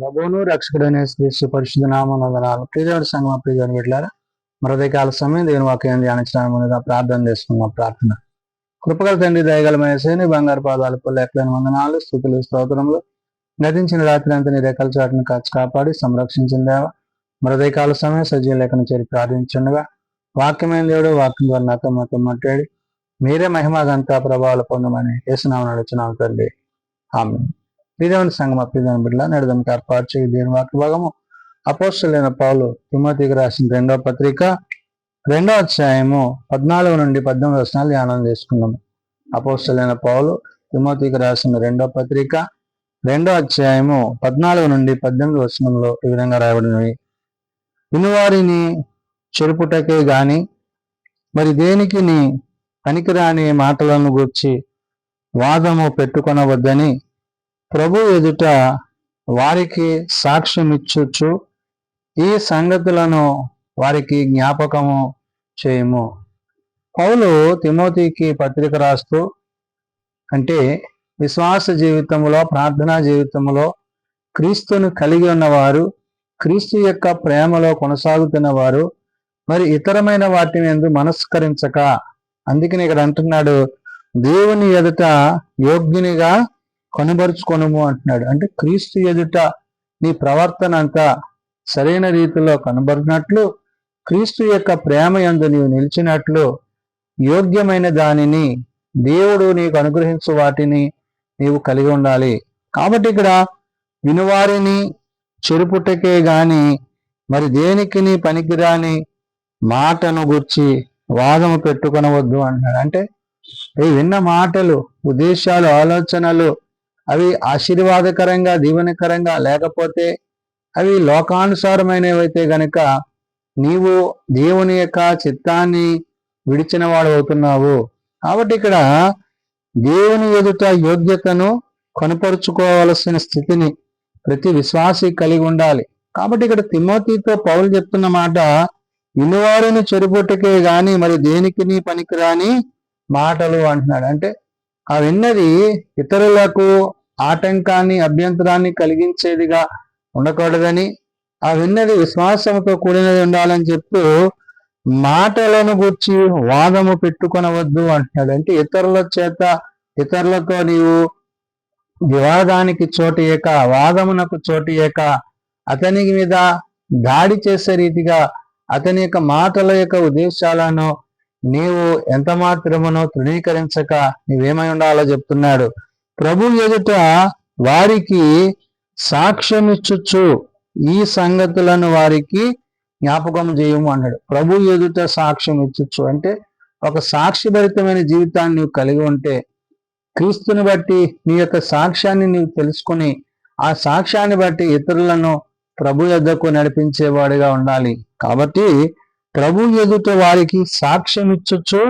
ప్రభువును రక్షకుడైన యేసు పరిశుద్ధ నామమున వందనాలు. ప్రియదేవుడి సంగమా, ప్రియదేవుని బిడ్డలారా, మరొక సమయం దేవుని వాక్యం ధ్యానించడానికి ముందుగా ప్రార్థన చేసుకున్నాం. ప్రార్థన. కృపగల తండ్రి, దయగలమైన యేసుని బంగారు పాదాలకు లెక్కలేని వందనాలు, స్తుతులు, స్తోత్రములు. గతించిన రాత్రి అంతా నీ రెక్కల చాటును కాచి కాపాడి సంరక్షించిన దేవ, మరొక సమయం సజీవ లేఖను చేరి ప్రార్థించుండగా వాక్యమైన దేవుడు వాక్యం ద్వారా నాతో మాతో మాట్లాడి మీరే మహిమ గంతా ప్రభావాలు పొందమని యేసునామమున అడుగుచున్నాము తండ్రి. ఆమేన్. ప్రియదేవుని సంగమా, ప్రియదేవుని బిడ్డల నడుదనికి ఏర్పాటు చేయి దేవుని వాక్య భాగము అపోస్తలుడైన పౌలు తిమోతికి రాసిన 2వ పత్రిక 2వ అధ్యాయము 14 నుండి 18 వచనాలు ధ్యానం చేసుకున్నాము. అపోస్తలుడైన పౌలు తిమోతికి రాసిన 2వ పత్రిక 2వ అధ్యాయము 14 నుండి 18 వచనంలో ఈ విధంగా రాయబడినవి. వినువారిని చెరుపుటకే గాని మరి దేనికి నీ పనికిరాని మాటలను గూర్చి వాదము పెట్టుకొనవద్దని ప్రభు ఎదుట వారికి సాక్ష్యం ఇచ్చుచు ఈ సంగతులను వారికి జ్ఞాపకము చేయము. పౌలు తిమోతికి పత్రిక రాస్తూ, అంటే విశ్వాస జీవితంలో, ప్రార్థనా జీవితంలో క్రీస్తును కలిగి ఉన్నవారు, క్రీస్తు యొక్క ప్రేమలో కొనసాగుతున్న వారు మరి ఇతరమైన వాటిని ఎందు మనస్కరించక, అందుకని ఇక్కడ అంటున్నాడు, దేవుని ఎదుట యోగ్యునిగా కనుబరుచుకొనుము అంటున్నాడు. అంటే క్రీస్తు ఎదుట నీ ప్రవర్తన అంతా సరైన రీతిలో కనబడినట్లు, క్రీస్తు యొక్క ప్రేమ యందు నీవు నిలిచినట్లు, యోగ్యమైన దానిని దేవుడు నీకు అనుగ్రహించు వాటిని నీవు కలిగి ఉండాలి. కాబట్టి ఇక్కడ వినువారిని చెరుపుటకే గాని మరి దేనికి నీ పనికిరాని మాటను గుర్చి వాదము పెట్టుకొనవద్దు అంటున్నాడు. అంటే ఈ విన్న మాటలు, ఉద్దేశాలు, ఆలోచనలు అవి ఆశీర్వాదకరంగా, దీవెనకరంగా లేకపోతే అవి లోకానుసారమైనవైతే గనక నీవు దేవుని యొక్క చిత్తాన్ని విడిచిన వాడు అవుతున్నావు. కాబట్టి ఇక్కడ దేవుని ఎదుట యోగ్యతను కనపరుచుకోవలసిన స్థితిని ప్రతి విశ్వాసి కలిగి ఉండాలి. కాబట్టి ఇక్కడ తిమోతితో పౌలు చెప్తున్న మాట, వినువారిని చెరుపుటకే గాని మరి దేనికి నీ పనికిరాని మాటలు అంటున్నాడు. అంటే ఆ విన్నది ఇతరులకు ఆటంకాన్ని, అభ్యంతరాన్ని కలిగించేదిగా ఉండకూడదని, ఆ విన్నది విశ్వాసంతో కూడినది ఉండాలని చెప్తూ మాటలను గుర్చి వాదము పెట్టుకొనవద్దు అంటున్నాడు. అంటే ఇతరులతో నీవు వివాదానికి చోటియక, వాదమునకు చోటియక, అతని మీద దాడి చేసే రీతిగా అతని యొక్క మాటల యొక్క ఉద్దేశాలను నీవు ఎంత మాత్రమునో తృణీకరించక నీవేమై ఉండాలో చెప్తున్నాడు. ప్రభు ఎదుట వారికి సాక్ష్యమిచ్చుచు ఈ సంగతులను వారికి జ్ఞాపకం చేయము అన్నాడు. ప్రభు ఎదుట సాక్ష్యం ఇచ్చుచు అంటే ఒక సాక్షిభరితమైన జీవితాన్ని నువ్వు కలిగి ఉంటే, క్రీస్తుని బట్టి నీ యొక్క సాక్ష్యాన్ని నీవు తెలుసుకుని ఆ సాక్ష్యాన్ని బట్టి ఇతరులను ప్రభు యొద్దకు నడిపించేవాడిగా ఉండాలి. కాబట్టి ప్రభు ఎదుట వారికి సాక్ష్యం ఇచ్చుచు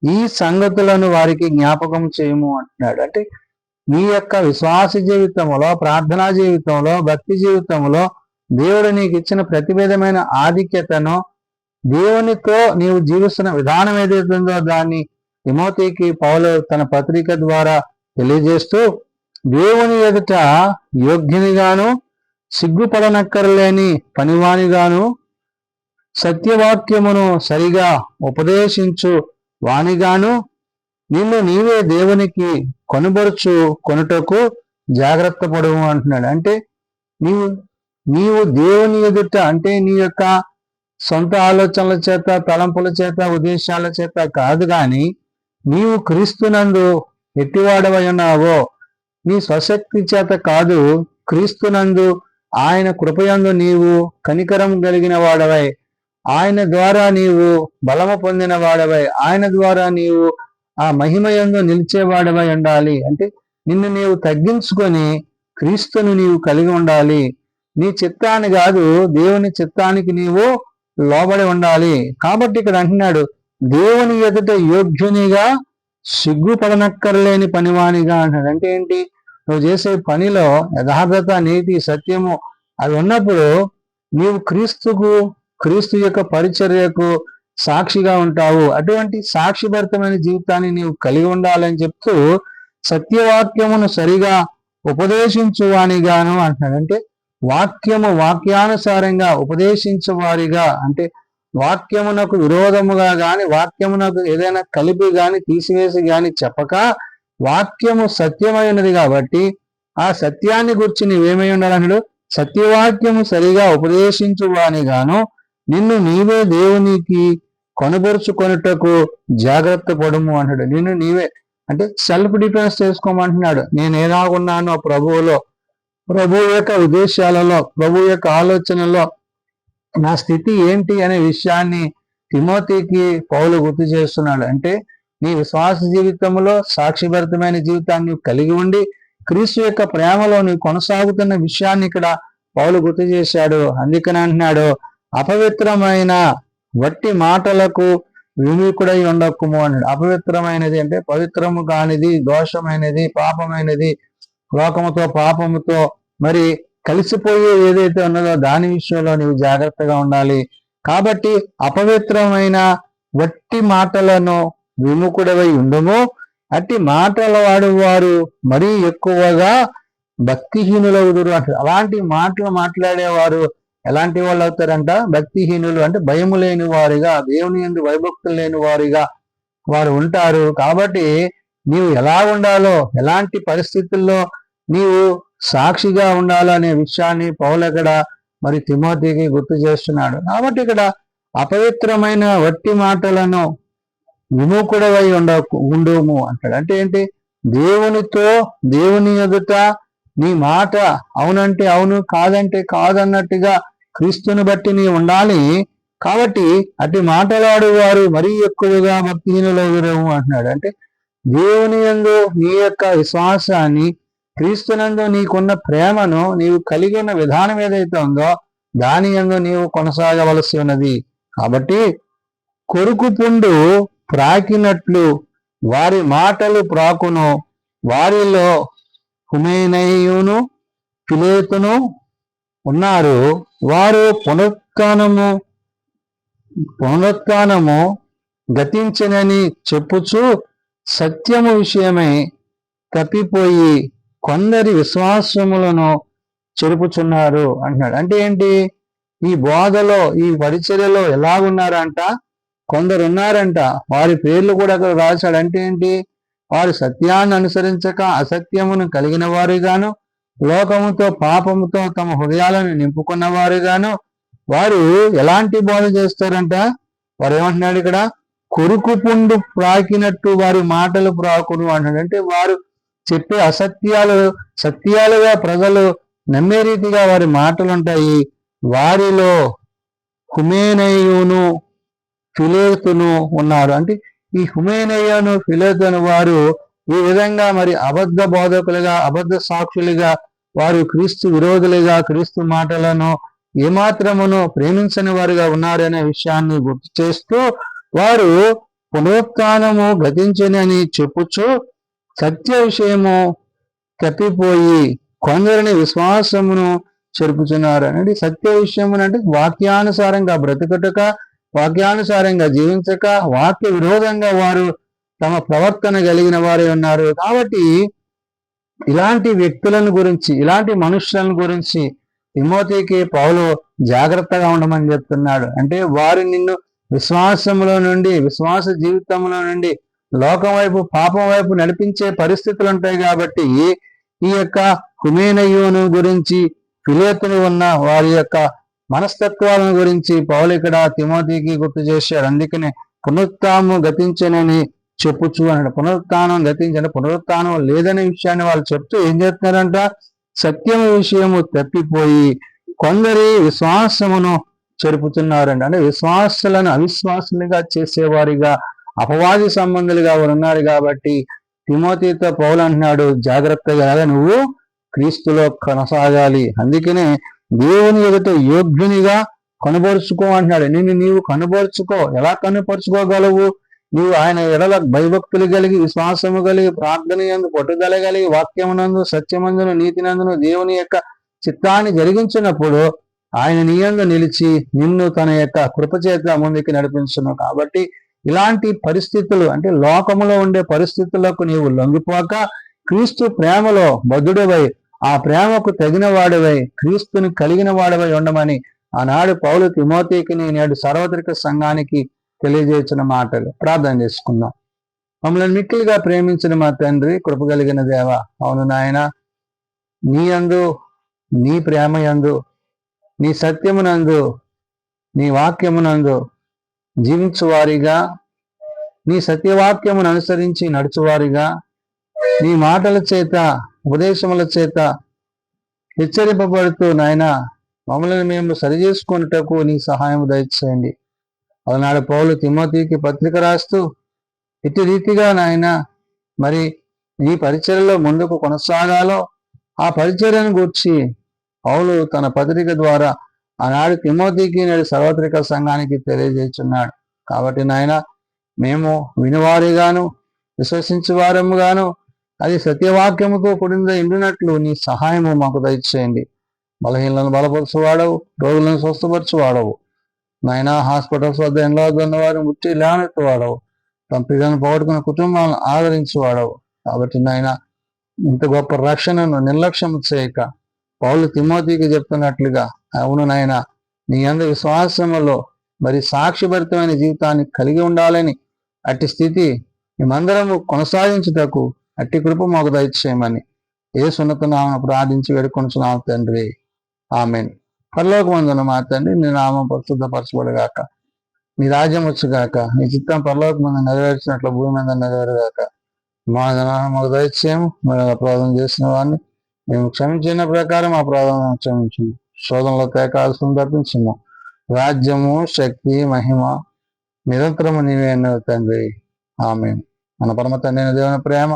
ఈ సంగతులను వారికి జ్ఞాపకం చేయము అంటున్నాడు. అంటే నీ యొక్క విశ్వాస జీవితంలో, ప్రార్థనా జీవితంలో, భక్తి జీవితంలో దేవుడు నీకు ఇచ్చిన ప్రతి విధమైన ఆధిక్యతను, దేవునితో నీవు జీవిస్తున్న విధానం ఏదైతుందో దాన్ని తిమోతికి పౌలు తన పత్రిక ద్వారా తెలియజేస్తూ, దేవుని ఎదుట యోగ్యునిగాను, సిగ్గుపడనక్కర్లేని పనివానిగాను, సత్యవాక్యమును సరిగా ఉపదేశించు వానిగాను నిన్ను నీవే దేవునికి కొనుటకు జాగ్రత్త పడవు అంటున్నాడు. అంటే నీవు దేవుని ఎదుట, అంటే నీ యొక్క సొంత ఆలోచనల చేత, తలంపుల చేత, ఉద్దేశాల చేత కాదు కానీ నీవు క్రీస్తునందు ఎట్టివాడవై ఉన్నావో, నీ స్వశక్తి చేత కాదు, క్రీస్తునందు ఆయన కృపయందు నీవు కనికరం కలిగిన వాడవై, ఆయన ద్వారా నీవు బలము పొందిన వాడవై, ఆయన ద్వారా నీవు ఆ మహిమయందు నిలిచేవాడవై ఉండాలి. అంటే నిన్ను నీవు తగ్గించుకొని క్రీస్తుని నీవు కలిగి ఉండాలి. నీ చిత్తాన్ని కాదు, దేవుని చిత్తానికి నీవు లోబడి ఉండాలి. కాబట్టి ఇక్కడ అంటున్నాడు, దేవుని ఎదుట యోగ్యునిగా, సిగ్గుపడనక్కర్లేని పనివానిగా అంటున్నాడు. అంటే ఏంటి? నువ్వు చేసే పనిలో యథార్థత, నీతి, సత్యము అవి ఉన్నప్పుడు నీవు క్రీస్తు యొక్క పరిచర్యకు సాక్షిగా ఉంటావు. అటువంటి సాక్షిభరితమైన జీవితాన్ని నీవు కలిగి ఉండాలని చెప్తూ సత్యవాక్యమును సరిగా ఉపదేశించువానిగాను అంటున్నాడు. అంటే వాక్యము వాక్యానుసారంగా ఉపదేశించేవారిగా, అంటే వాక్యమునకు విరోధముగా గాని, వాక్యమునకు ఏదైనా కలిపి గాని తీసివేసి గాని చెప్పక, వాక్యము సత్యమైనది కాబట్టి ఆ సత్యాన్ని గురించి నీవేమై ఉండాలన్నాడు? సత్యవాక్యము సరిగా ఉపదేశించువానిగాను నిన్ను నీవే దేవునికి కొనబరుచుకొనుటకు జాగ్రత్త పడుము అంటాడు. నిన్ను నీవే అంటే సెల్ఫ్ డిఫెన్స్ చేసుకోమంటున్నాడు. నేను ఎలాగున్నాను ఆ ప్రభువులో, ప్రభు యొక్క ఉద్దేశాలలో, ప్రభు యొక్క ఆలోచనలో నా స్థితి ఏంటి అనే విషయాన్ని తిమోతికి పౌలు గుర్తు చేస్తున్నాడు. అంటే నీ విశ్వాస జీవితంలో సాక్షిభరితమైన జీవితాన్ని కలిగి ఉండి క్రీస్తు యొక్క ప్రేమలో నీవు కొనసాగుతున్న విషయాన్ని ఇక్కడ పౌలు గుర్తు చేశాడు. అందుకని అంటున్నాడు, అపవిత్రమైన వట్టి మాటలకు విముఖుడై ఉండకుము అన్నాడు. అపవిత్రమైనది అంటే పవిత్రము కానిది, దోషమైనది, పాపమైనది, లోకముతో పాపముతో మరి కలిసిపోయే ఏదైతే ఉన్నదో దాని విషయంలో నీవు జాగ్రత్తగా ఉండాలి. కాబట్టి అపవిత్రమైన వట్టి మాటలను విముఖుడవై ఉండుము. అట్టి మాటల వారు మరీ ఎక్కువగా భక్తిహీనులవుదురు అంటారు. అలాంటి మాటలు మాట్లాడేవారు ఎలాంటి వాళ్ళు అవుతారంట? భక్తిహీనులు అంటే భయము లేని వారిగా, దేవుని యందు భయభక్తులు లేని వారిగా వారు ఉంటారు. కాబట్టి నీవు ఎలా ఉండాలో, ఎలాంటి పరిస్థితుల్లో నీవు సాక్షిగా ఉండాలనే విషయాన్ని పౌలు ఇక్కడ మరి తిమోతికి గుర్తు చేస్తున్నాడు. కాబట్టి ఇక్కడ అపవిత్రమైన వట్టి మాటలను విముఖుడవై ఉండుము అంటాడు. అంటే ఏంటి? దేవునితో, దేవుని ఎదుట నీ మాట అవునంటే అవును, కాదంటే కాదన్నట్టుగా క్రీస్తుని బట్టి నీ ఉండాలి. కాబట్టి అటు మాటలాడు వారు మరీ ఎక్కువగా భక్తిహీనులవుదురేమో అంటున్నాడు. అంటే దేవుని యందు నీ యొక్క విశ్వాసాన్ని, క్రీస్తునందు నీకున్న ప్రేమను నీవు కలిగి ఉన్న విధానం ఏదైతే ఉందో దాని యందు నీవు కొనసాగవలసి ఉన్నది. కాబట్టి కొరుకు పుండు ప్రాకినట్లు వారి మాటలు ప్రాకును, వారిలో హుమేనయును ఫిలేతును ఉన్నారు. వారు పునరుత్థానము గతించనని చెప్పుచు సత్యము విషయమై తప్పిపోయి కొందరి విశ్వాసములను చెరుపుచున్నారు అంటున్నాడు. అంటే ఏంటి? ఈ బోధలో, ఈ పరిచర్యలో ఎలాగున్నారంట? కొందరు ఉన్నారంట, వారి పేర్లు కూడా అక్కడ రాశాడు. అంటే ఏంటి? వారు సత్యాన్ని అనుసరించక అసత్యమును కలిగిన వారుగాను, లోకముతో పాపముతో తమ హృదయాలను నింపుకున్న వారుగాను వారు ఎలాంటి బోధ చేస్తారంట? వారు ఏమంటున్నాడు ఇక్కడ? కొరుకు పుండు ప్రాకినట్టు వారి మాటలు ప్రాకును అంటాడు. అంటే వారు చెప్పే అసత్యాలు సత్యాలుగా ప్రజలు నమ్మే రీతిగా వారి మాటలు ఉంటాయి. వారిలో హుమేనయును ఫిలేతును ఉన్నారు. అంటే ఈ హుమేనయును ఫిలేతును వారు ఈ విధంగా మరి అబద్ధ బోధకులుగా, అబద్ధ సాక్షులుగా, వారు క్రీస్తు విరోధులుగా, క్రీస్తు మాటలను ఏమాత్రమును ప్రేమించని వారుగా ఉన్నారనే విషయాన్ని గుర్తు చేస్తూ వారు పునరుత్థానము గతించనని చెప్పుచు సత్య విషయము తప్పిపోయి కొందరిని విశ్వాసమును చెరుపుచున్నారు. అంటే సత్య విషయము అంటే వాక్యానుసారంగా బ్రతుకుటక, వాక్యానుసారంగా జీవించక, వాక్య విరోధంగా వారు తమ ప్రవర్తన కలిగిన వారే ఉన్నారు. కాబట్టి ఇలాంటి వ్యక్తులను గురించి, ఇలాంటి మనుషులను గురించి తిమోతికి పౌలు జాగ్రత్తగా ఉండమని చెప్తున్నాడు. అంటే వారు నిన్ను విశ్వాసంలో నుండి, విశ్వాస జీవితంలో నుండి లోకం వైపు, పాపం వైపు నడిపించే పరిస్థితులు ఉంటాయి. కాబట్టి ఈ యొక్క హుమేనయును గురించి, ఫిలేతును ఉన్న వారి యొక్క మనస్తత్వాలను గురించి పౌలు ఇక్కడ తిమోతికి గుర్తు చేశాడు. అందుకనే పునరుత్థానము గతించనని చెప్పుచు అన్నాడు. పునరుత్థానం గతించని, పునరుత్థానం లేదనే విషయాన్ని వాళ్ళు చెప్తూ ఏం చేస్తున్నారంట? సత్యము విషయము తప్పిపోయి కొందరి విశ్వాసమును చెరుపుతున్నారండి. అంటే విశ్వాసులను అవిశ్వాసులుగా చేసేవారిగా, అపవాది సంబంధులుగా ఉన్నారు. కాబట్టి తిమోతితో పౌలు అంటున్నాడు, జాగ్రత్తగా నువ్వు క్రీస్తులో కొనసాగాలి. అందుకనే దేవుని ఎదుట యోగ్యునిగా కనబరుచుకో అంటున్నాడు. నిన్ను నీవు కనబరుచుకో. ఎలా కనపరుచుకోగలవు? నీవు ఆయన ఎడల భయభక్తులు కలిగి, విశ్వాసము కలిగి, ప్రార్థన యందు పట్టుదల కలిగి, వాక్యమునందు, సత్యమందును, నీతినందును దేవుని యొక్క చిత్తాన్ని జరిగించినప్పుడు ఆయన నీ యందు నిలిచి నిన్ను తన యొక్క కృపచేత ముందుకి నడిపించును. కాబట్టి ఇలాంటి పరిస్థితులు, అంటే లోకములో ఉండే పరిస్థితులకు నీవు లొంగిపోక క్రీస్తు ప్రేమలో బద్ధుడివై ఆ ప్రేమకు తగిన వాడివై క్రీస్తుని కలిగిన వాడివై ఉండమని ఆనాడు పౌలు తిమోతికి నేడు సార్వత్రిక సంఘానికి తెలియజేసిన మాటలు. ప్రార్థన చేసుకుందాం. మమ్మల్ని మిక్కిలిగా ప్రేమించిన మా తండ్రి, కృపగలిగిన దేవ, అవును నాయన, నీ యందు, నీ ప్రేమ యందు, నీ సత్యమునందు, నీ వాక్యమునందు జీవించువారిగా, నీ సత్యవాక్యమును అనుసరించి నడుచువారిగా, నీ మాటల చేత, ఉపదేశముల చేత హెచ్చరింపబడుతూ నాయన మమ్మల్ని మేము సరిచేసుకున్నటకు నీ సహాయం దయచేయండి. అలనాడు పౌలు తిమోతికి పత్రిక రాస్తూ ఇటు రీతిగా నాయన మరి నీ పరిచర్యలో ముందుకు కొనసాగాలో ఆ పరిచర్యను గూర్చి పౌలు తన పత్రిక ద్వారా ఆనాడు తిమోతికి నేడు సార్వత్రిక సంఘానికి తెలియజేస్తున్నాడు. కాబట్టి నాయన మేము వినివారిగాను విశ్వసించేవారముగాను అది సత్యవాక్యముతో కూడిన ఎండినట్లు నీ సహాయము మాకు దయచేయండి. బలహీనలను బలపరచువాడవు, రోగులను స్వస్థపరచువాడవు నాయన. హాస్పిటల్స్ వద్ద ఎండ్లో ఉన్నవారు ముట్టి లేవనెత్తువాడవు, తమ పిల్లలను పోగొట్టుకున్న కుటుంబాలను ఆదరించేవాడవు. కాబట్టి నాయన ఇంత గొప్ప రక్షణను నిర్లక్ష్యం చేయక పౌలు తిమోతికి చెప్తున్నట్లుగా, అవును నాయన, నీ యందు విశ్వాసములో మరి సాక్షిభరితమైన జీవితాన్ని కలిగి ఉండాలని, అట్టి స్థితి మేమందరము కొనసాగించుటకు అట్టి కృప మాకు దయచేయమని యేసు ఉన్నత నామమున ప్రార్థించి వేడుకొనుచున్నాము తండ్రి, ఆమేన్. పరలోకమందున్న మా తండ్రి, నీ నామం పరిశుద్ధపరచబడుగాక, నీ రాజ్యం వచ్చుగాక, నీ చిత్తం పరలోకమందు నెరవేర్చినట్లు భూమి మీద నెరవేరుగాక. మా మాకు దయచేయము, మేము అపరాధం చేసిన వారిని మేము క్షమించిన ప్రకారం అపరాధం క్షమించము, శోధనలో తేకాల్సిన తప్పించము. రాజ్యము, శక్తి, మహిమ నిరంతరము నీవే అన్నావు తండ్రి, ఆమేన్. మన పరమ తండ్రి అయిన దేవుని ప్రేమ,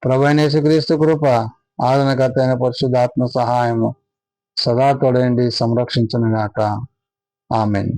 ప్రభువైన యేసుక్రీస్తు కృప, ఆదరణకర్త అయిన పరిశుద్ధాత్మ సహాయము సదా తోడేండి సంరక్షించును గాక, ఆమేన్.